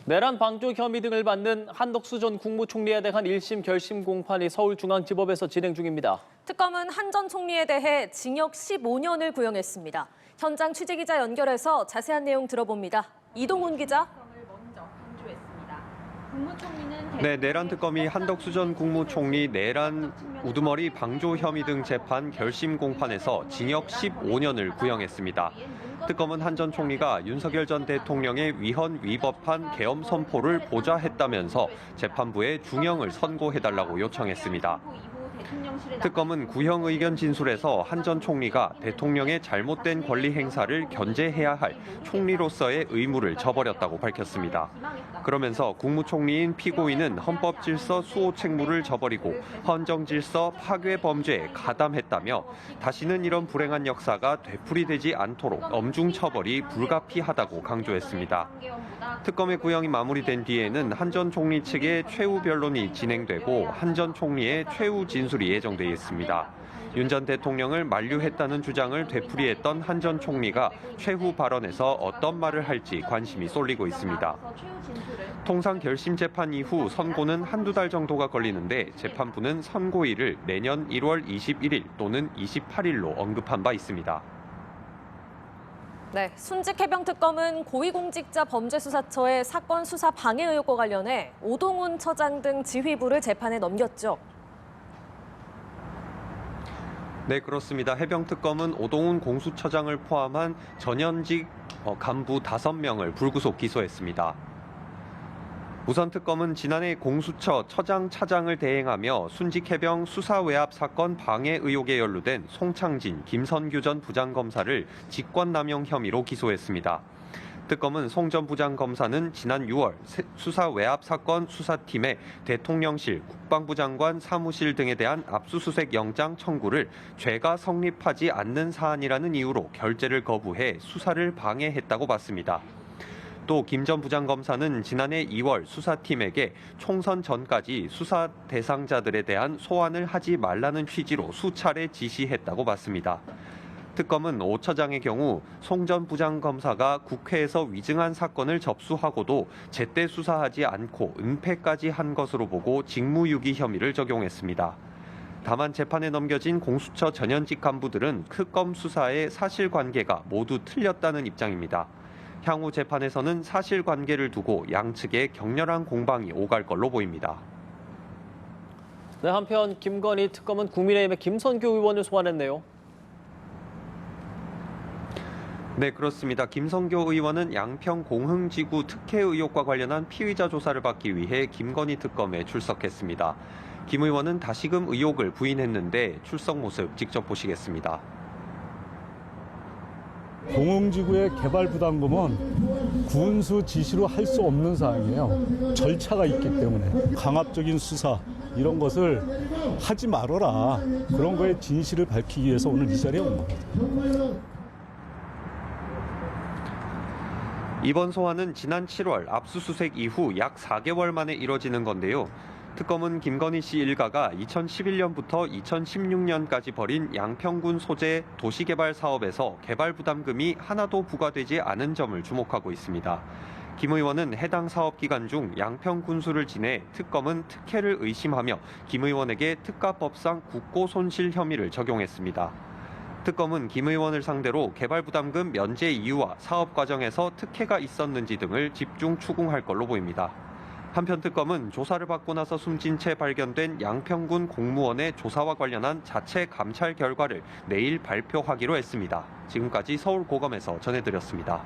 내란 방조 혐의 등을 받는 한덕수 전 국무총리에 대한 1심 결심 공판이 서울중앙지법에서 진행 중입니다. 특검은 한 전 총리에 대해 징역 15년을 구형했습니다. 현장 취재기자 연결해서 자세한 내용 들어봅니다. 이동훈 기자. 네, 내란 특검이 한덕수 전 국무총리 내란 우두머리 방조 혐의 등 재판 결심 공판에서 징역 15년을 구형했습니다. 특검은 한 전 총리가 윤석열 전 대통령의 위헌 위법한 계엄 선포를 보좌했다면서 재판부에 중형을 선고해달라고 요청했습니다. 특검은 구형 의견 진술에서 한 전 총리가 대통령의 잘못된 권리 행사를 견제해야 할 총리로서의 의무를 저버렸다고 밝혔습니다. 그러면서 국무총리인 피고인은 헌법질서 수호 책무를 저버리고 헌정질서 파괴 범죄에 가담했다며 다시는 이런 불행한 역사가 되풀이되지 않도록 엄중 처벌이 불가피하다고 강조했습니다. 특검의 구형이 마무리된 뒤에는 한 전 총리 측의 최후 변론이 진행되고 한 전 총리의 최후 진술이 예정돼 있습니다. 윤 전 대통령을 만류했다는 주장을 되풀이했던 한 전 총리가 최후 발언에서 어떤 말을 할지 관심이 쏠리고 있습니다. 통상 결심 재판 이후 선고는 한두 달 정도가 걸리는데 재판부는 선고일을 내년 1월 21일 또는 28일로 언급한 바 있습니다. 네, 순직해병특검은 고위공직자 범죄수사처의 사건 수사 방해 의혹과 관련해 오동훈 처장 등 지휘부를 재판에 넘겼죠. 네, 그렇습니다. 해병특검은 오동훈 공수처장을 포함한 전현직 간부 5명을 불구속 기소했습니다. 우선 특검은 지난해 공수처 처장 차장을 대행하며 순직해병 수사외압 사건 방해 의혹에 연루된 송창진, 김선규 전 부장검사를 직권남용 혐의로 기소했습니다. 특검은 송 전 부장검사는 지난 6월 수사외압 사건 수사팀의 대통령실, 국방부 장관 사무실 등에 대한 압수수색 영장 청구를 죄가 성립하지 않는 사안이라는 이유로 결재를 거부해 수사를 방해했다고 봤습니다. 또 김 전 부장검사는 지난해 2월 수사팀에게 총선 전까지 수사 대상자들에 대한 소환을 하지 말라는 취지로 수차례 지시했다고 봤습니다. 특검은 오 처장의 경우 송 전 부장검사가 국회에서 위증한 사건을 접수하고도 제때 수사하지 않고 은폐까지 한 것으로 보고 직무유기 혐의를 적용했습니다. 다만 재판에 넘겨진 공수처 전현직 간부들은 특검 수사의 사실관계가 모두 틀렸다는 입장입니다. 향후 재판에서는 사실관계를 두고 양측의 격렬한 공방이 오갈 걸로 보입니다. 네, 한편 김건희 특검은 국민의힘의 김선규 의원을 소환했네요. 네, 그렇습니다. 김선교 의원은 양평 공흥지구 특혜 의혹과 관련한 피의자 조사를 받기 위해 김건희 특검에 출석했습니다. 김 의원은 다시금 의혹을 부인했는데 출석 모습 직접 보시겠습니다. 공흥지구의 개발 부담금은 군수 지시로 할 수 없는 사항이에요. 절차가 있기 때문에 강압적인 수사 이런 것을 하지 말아라. 그런 거에 진실을 밝히기 위해서 오늘 이 자리에 온 겁니다. 이번 소환은 지난 7월 압수수색 이후 약 4개월 만에 이뤄지는 건데요. 특검은 김건희 씨 일가가 2011년부터 2016년까지 벌인 양평군 소재 도시개발 사업에서 개발 부담금이 하나도 부과되지 않은 점을 주목하고 있습니다. 김 의원은 해당 사업 기간 중 양평 군수를 지내 특검은 특혜를 의심하며 김 의원에게 특가법상 국고손실 혐의를 적용했습니다. 특검은 김 의원을 상대로 개발 부담금 면제 이유와 사업 과정에서 특혜가 있었는지 등을 집중 추궁할 걸로 보입니다. 한편 특검은 조사를 받고 나서 숨진 채 발견된 양평군 공무원의 조사와 관련한 자체 감찰 결과를 내일 발표하기로 했습니다. 지금까지 서울고검에서 전해드렸습니다.